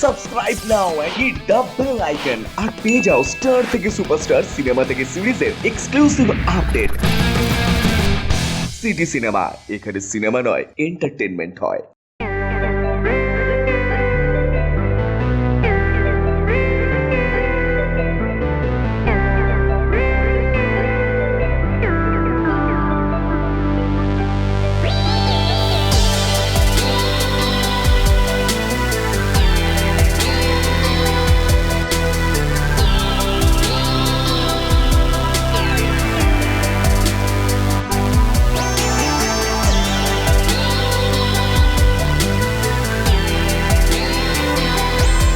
Subscribe নাও and hit the bell icon আর পেয়ে যাও স্টার থেকে সুপারস্টার সিনেমা থেকে সিরিজের এক্সক্লুসিভ আপডেট। সিটি সিনেমা, এখানে সিনেমা নয় এন্টারটেনমেন্ট হয়।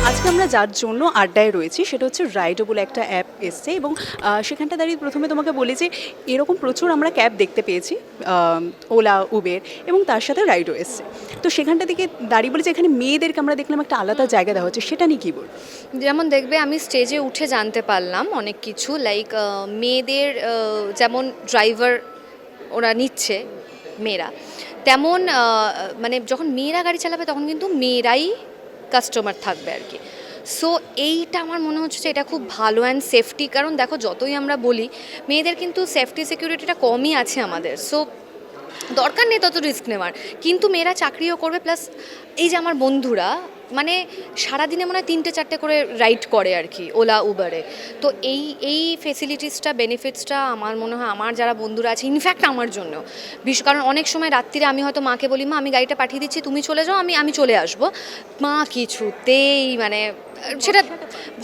আজকে আমরা যার জন্য আড্ডায় রয়েছি সেটা হচ্ছে রাইডো বলে একটা অ্যাপ এসছে এবং সেখানটা দাঁড়িয়ে প্রথমে তোমাকে বলি যে এরকম প্রচুর আমরা ক্যাব দেখতে পেয়েছি, ওলা উবের এবং তার সাথে রাইডো এসছে। তো সেখানটা থেকে দাঁড়িয়ে বলি যে এখানে মেয়েদেরকে আমরা দেখলাম একটা আলাদা জায়গা দেওয়া হচ্ছে, সেটা নিয়ে কী বল? যেমন দেখবে আমি স্টেজে উঠে জানতে পারলাম অনেক কিছু, লাইক মেয়েদের যেমন ড্রাইভার ওরা নিচ্ছে মেয়েরা, তেমন মানে যখন মেয়েরা গাড়ি চালাবে তখন কিন্তু মেয়েরাই কাস্টমার থাকবে আর কি। সো এইটা আমার মনে হচ্ছে যে এটা খুব ভালো অ্যান্ড সেফটি, কারণ দেখো যতই আমরা বলি মেয়েদের কিন্তু সেফটি সিকিউরিটিটা কমই আছে আমাদের, সো দরকার নেই তত রিস্ক নেওয়ার, কিন্তু মেয়েরা চাকরিও করবে। প্লাস এই যে আমার বন্ধুরা মানে সারাদিনে মনে হয় 3-4টে করে রাইড করে আর কি ওলা উবারে, তো এই ফেসিলিটিসটা বেনিফিটসটা আমার মনে হয় আমার যারা বন্ধুরা আছে, ইনফ্যাক্ট আমার জন্য বিশেষ, কারণ অনেক সময় রাত্রিরে আমি হয়তো মাকে বলি মা আমি গাড়িটা পাঠিয়ে দিচ্ছি তুমি চলে যাও, আমি চলে আসবো, মা কিছুতেই মানে সেটা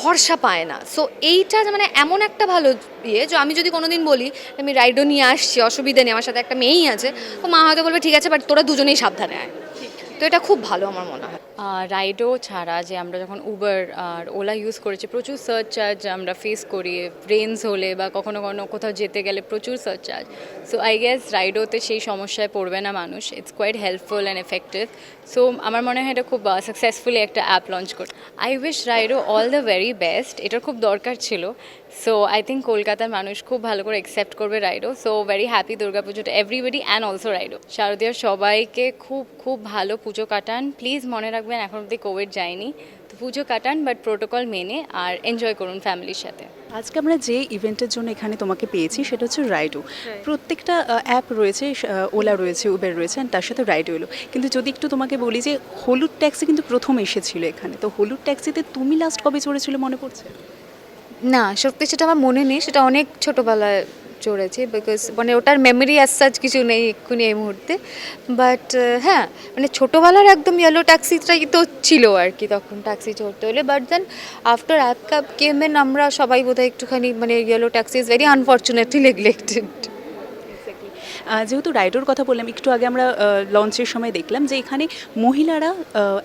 ভরসা পায় না। সো এইটা মানে এমন একটা ভালো ইয়ে যে আমি যদি কোনো দিন বলি আমি রাইডও নিয়ে আসছি, অসুবিধা নেই, আমার সাথে একটা মেয়েই আছে, তো মা হয়তো বলবে ঠিক আছে বাট তোরা দুজনেই সাবধানে আয়। তো এটা খুব ভালো আমার মনে হয়। রাইডও ছাড়া যে আমরা যখন উবার আর ওলা ইউজ করেছি, প্রচুর সার্চ চার্জ আমরা ফেস করি, রেঞ্জ হলে বা কখনো কোথাও যেতে গেলে প্রচুর surge charge. So I guess রাইডোতে সেই সমস্যায় পড়বে না মানুষ, it's quite helpful and effective. So আমার মনে হয় এটা খুব সাকসেসফুলি একটা অ্যাপ লঞ্চ করে। I wish Rido all the very best, এটার খুব দরকার ছিল। সো আই থিঙ্ক কলকাতার মানুষ খুব ভালো করে অ্যাকসেপ্ট করবে Rido. So very happy Durga Puja to everybody and also Rido. শারদীয়ার সবাইকে খুব ভালো পুজো কাটান, প্লিজ মনে রাখবেন এখন অব্দি কোভিড যায়নি, তো পুজো কাটান বাট প্রোটোকল মেনে, আর এনজয় করুন ফ্যামিলির সাথে। আজকে আমরা যে ইভেন্টের জন্য এখানে তোমাকে পেয়েছি সেটা হচ্ছে রাইডো। প্রত্যেকটা অ্যাপ রয়েছে, ওলা রয়েছে, উবের রয়েছে, আর তার সাথে রাইডো এলো। কিন্তু যদি একটু তোমাকে বলি যে হলুদ ট্যাক্সি কিন্তু প্রথম এসেছিল এখানে, তো হলুদ ট্যাক্সিতে তুমি লাস্ট কবে চড়েছিল মনে পড়ছে? না সত্যি সেটা আমার মনে নেই, সেটা অনেক ছোটোবেলায় চড়েছি, বিকজ মানে ওটার মেমোরি অ্যাজ সাচ কিছু নেই এক্ষুনি এই মুহূর্তে। বাট হ্যাঁ মানে ছোটোবেলার একদম ইয়েলো ট্যাক্সিটাই তো ছিল আর কি, তখন ট্যাক্সি চড়তে হলে। But then after app cab came in আমরা সবাই বোধহয় একটুখানি মানে yellow taxi is very unfortunately neglected. যেহেতু রাইডোর কথা বললাম, একটু আগে আমরা লঞ্চের সময় দেখলাম যে এখানে মহিলারা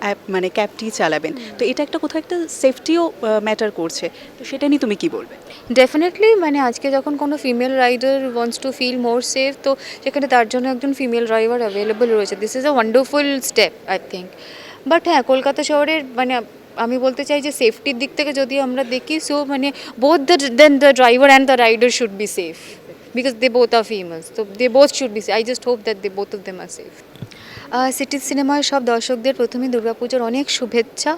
অ্যাপ মানে ক্যাবটি চালাবেন, তো এটা একটা কোথাও একটা সেফটিও ম্যাটার করছে, তো সেটা নিয়ে তুমি কি বলবে? ডেফিনেটলি মানে আজকে যখন কোনো female rider wants to feel more safe, তো সেখানে তার জন্য একজন ফিমেল ড্রাইভার অ্যাভেলেবল রয়েছে। This is a wonderful step I think. But হ্যাঁ কলকাতা শহরের মানে আমি বলতে চাই যে সেফটির দিক থেকে যদি আমরা দেখি, সো মানে both the driver and the rider should be safe, because they both are females, so they both should be safe. I just hope that they both of them are safe. City সিনেমার সব দর্শকদের প্রথমে দুর্গাপুজোর অনেক শুভেচ্ছা।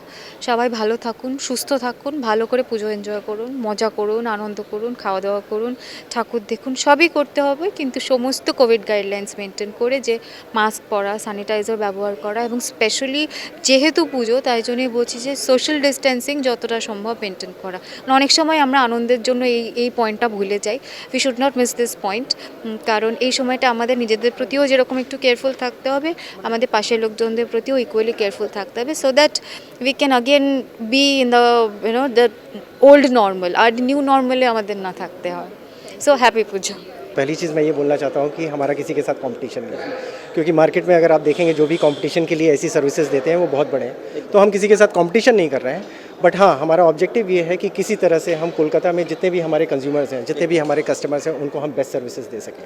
সবাই ভালো থাকুন, সুস্থ থাকুন, ভালো করে পুজো এনজয় করুন, মজা করুন, আনন্দ করুন, খাওয়া দাওয়া করুন, ঠাকুর দেখুন, সবই করতে হবে কিন্তু সমস্ত কোভিড গাইডলাইন্স মেনটেন করে, যে মাস্ক পরা, স্যানিটাইজার ব্যবহার করা, এবং স্পেশালি যেহেতু পুজো তাই জন্যই বলছি যে সোশ্যাল ডিস্টেন্সিং যতটা সম্ভব মেনটেন করা। অনেক সময় আমরা আনন্দের জন্য এই পয়েন্টটা ভুলে যাই। We should not miss this point, কারণ এই সময়টা আমাদের নিজেদের প্রতিও যেরকম একটু কেয়ারফুল থাকতে হবে, আমাদের পাশের লোকজনদের প্রতিও ইকুয়ালি কেয়ারফুল থাকতে হবে, so that we can again be in the the old normal, আর নিউ নর্মালে আমাদের না থাকতে হয়। সো হ্যাপি পুজো। पहली चीज़ मैं ये बोलना चाहता हूँ कि हमारा किसी के साथ कंपटीशन नहीं है, क्योंकि मार्केट में अगर आप देखेंगे जो भी कंपटीशन के लिए ऐसी सर्विसेज देते हैं वो बहुत बड़े हैं, तो हम किसी के साथ कंपटीशन नहीं कर रहे हैं। बट हाँ हमारा ऑब्जेक्टिव ये है कि किसी तरह से हम कोलकाता में जितने भी हमारे कंज्यूमर्स हैं, जितने भी हमारे कस्टमर्स हैं, उनको हम बेस्ट सर्विसेज दे सकें।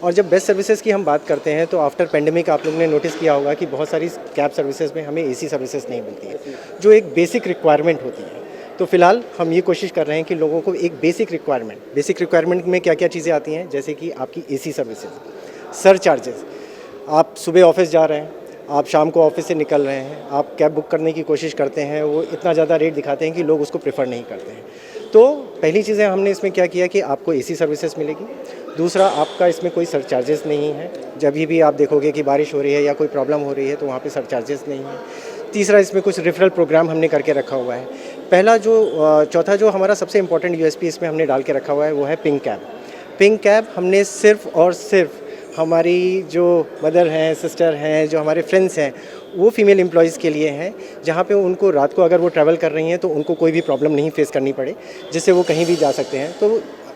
और जब बेस्ट सर्विसेज की हम बात करते हैं तो आफ्टर पेंडेमिक आप लोगों ने नोटिस किया होगा कि बहुत सारी कैब सर्विसेज में हमें AC सर्विसेज नहीं मिलती है, जो एक बेसिक रिक्वायरमेंट होती है। तो फिलहाल हम ये कोशिश कर रहे हैं कि लोगों को एक बेसिक रिक्वायरमेंट में क्या क्या चीज़ें आती हैं, जैसे कि आपकी AC सर्विसेज, सर चार्जेस, आप सुबह ऑफिस जा रहे हैं, आप शाम को ऑफिस से निकल रहे हैं, आप कैब बुक करने की कोशिश करते हैं, वो इतना ज़्यादा रेट दिखाते हैं कि लोग उसको प्रेफर नहीं करते हैं। तो पहली चीज़ें हमने इसमें क्या किया कि आपको एसी सर्विसेज मिलेगी। दूसरा, आपका इसमें कोई सरचार्जेस नहीं है। जब भी आप देखोगे कि बारिश हो रही है या कोई प्रॉब्लम हो रही है तो वहाँ पे सरचार्जेस नहीं है। तीसरा, इसमें कुछ रेफरल प्रोग्राम हमने करके रखा हुआ है। चौथा जो हमारा सबसे इम्पोर्टेंट यूएसपी इसमें हमने डाल के रखा हुआ है वो है पिंक कैब। पिंक कैब हमने सिर्फ़ और सिर्फ हमारी जो मदर हैं, सिस्टर हैं, जो हमारे फ्रेंड्स हैं, वो फीमेल एम्प्लॉयज़ के लिए हैं, जहाँ पे उनको रात को अगर वो ट्रैवल कर रही हैं तो उनको कोई भी प्रॉब्लम नहीं फेस करनी पड़े, जिससे वो कहीं भी जा सकते हैं। तो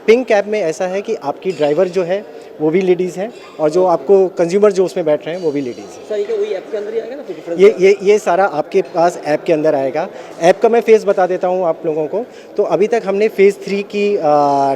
पिंक कैब में ऐसा है कि आपकी ड्राइवर जो है वो भी लेडीज़ हैं और जो आपको कंज्यूमर जो उसमें बैठ रहे हैं वो भी लेडीज़ हैं। सर, ये वही ऐप के अंदर ही आएगा ना? डिफरेंस ये सारा आपके पास ऐप के अंदर आएगा। ऐप का मैं फेज़ बता देता हूँ आप लोगों को। तो अभी तक हमने फ़ेज़ 3 की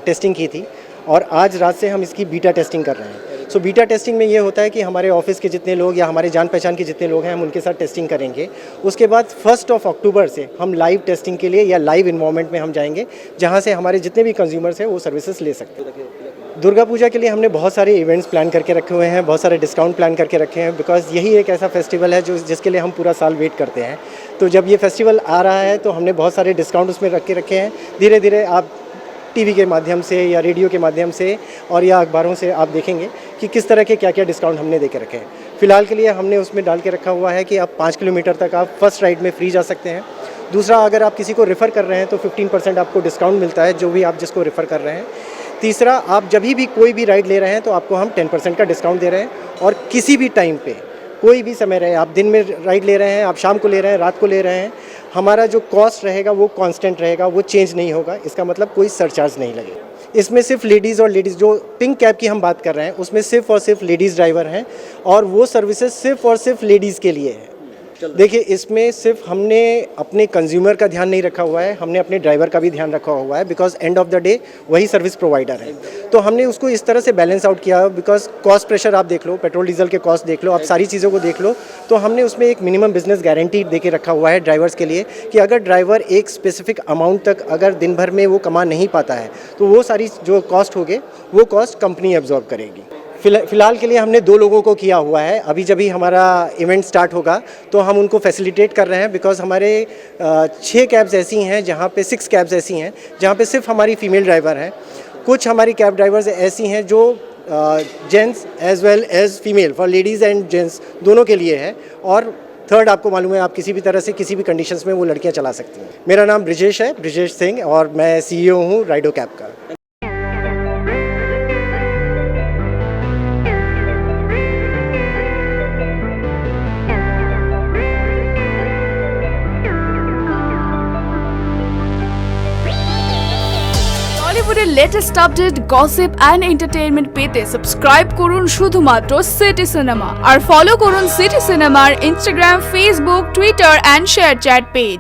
टेस्टिंग की थी और आज रात से हम इसकी बीटा टेस्टिंग कर रहे हैं। सो बीटा टेस्टिंग में ये होता है कि हमारे ऑफिस के जितने लोग या हमारे जान पहचान के जितने लोग हैं हम उनके साथ टेस्टिंग करेंगे। उसके बाद 1 अक्टूबर से हम लाइव टेस्टिंग के लिए या लाइव इन्वॉल्वमेंट में हम जाएंगे, जहां से हमारे जितने भी कंज्यूमर्स हैं वो सर्विसेज ले सकते हैं। दुर्गा पूजा के लिए हमने बहुत सारे इवेंट्स प्लान करके रखे हुए हैं, बहुत सारे डिस्काउंट प्लान करके रखे हैं, बिकॉज यही एक ऐसा फेस्टिवल है जिसके लिए हम पूरा साल वेट करते हैं। तो जब ये फेस्टिवल आ रहा है तो हमने बहुत सारे डिस्काउंट उसमें रखे हैं। धीरे धीरे आप टीवी के माध्यम से या रेडियो के माध्यम से और या अखबारों से आप देखेंगे कि किस तरह के क्या क्या डिस्काउंट हमने दे के रखे हैं। फ़िलहाल के लिए हमने उसमें डाल के रखा हुआ है कि आप 5 किलोमीटर तक आप फर्स्ट राइड में फ्री जा सकते हैं। दूसरा, अगर आप किसी को रेफ़र कर रहे हैं तो 15% आपको डिस्काउंट मिलता है, जो भी आप जिसको रेफ़र कर रहे हैं। तीसरा, आप जब भी कोई भी राइड ले रहे हैं तो आपको हम 10% का डिस्काउंट दे रहे हैं और किसी भी टाइम पे कोई भी समय रहे, आप दिन में राइड ले रहे हैं, आप शाम को ले रहे हैं, रात को ले रहे हैं, हमारा जो कॉस्ट रहेगा वो कांस्टेंट रहेगा, वो चेंज नहीं होगा। इसका मतलब कोई सरचार्ज नहीं लगेगा। इसमें सिर्फ लेडीज़ और लेडीज़, जो पिंक कैब की हम बात कर रहे हैं उसमें सिर्फ और सिर्फ लेडीज़ ड्राइवर हैं और वो सर्विसेज सिर्फ और सिर्फ लेडीज़ के लिए है। देखिए, इसमें सिर्फ हमने अपने कंज्यूमर का ध्यान नहीं रखा हुआ है, हमने अपने ड्राइवर का भी ध्यान रखा हुआ है, because end of the day वही सर्विस प्रोवाइडर है। तो हमने उसको इस तरह से बैलेंस आउट किया, बिकॉज कॉस्ट प्रेशर आप देख लो, पेट्रोल डीजल के कॉस्ट देख लो, आप सारी चीज़ों को देख लो, तो हमने उसमें एक मिनिमम बिजनेस गारंटी दे के रखा हुआ है ड्राइवर्स के लिए कि अगर ड्राइवर एक स्पेसिफिक अमाउंट तक अगर दिन भर में वो कमा नहीं पाता है तो वो सारी जो कॉस्ट होगी वो कॉस्ट कंपनी एब्जॉर्ब करेगी। फ़िलहाल के लिए हमने 2 लोगों को किया हुआ है। अभी जब भी हमारा इवेंट स्टार्ट होगा तो हम उनको फैसिलिटेट कर रहे हैं, बिकॉज हमारे 6 कैब्स ऐसी हैं जहाँ पे 6 कैब्स ऐसी हैं जहाँ पे सिर्फ हमारी फ़ीमेल ड्राइवर हैं। कुछ हमारी कैब ड्राइवर्स ऐसी हैं जो gents as well as female, for ladies and gents दोनों के लिए है। और थर्ड, आपको मालूम है आप किसी भी तरह से किसी भी कंडीशंस में वो लड़कियाँ चला सकती हैं। मेरा नाम ब्रिजेश है, ब्रिजेश सिंह, और मैं CEO हूँ राइडो कैब का। বলিউডের latest update, gossip and entertainment পেতে সাবস্ক্রাইব করুন শুধুমাত্র সিটি সিনেমা আর ফলো করুন সিটি সিনেমার Instagram, Facebook, Twitter and share chat page.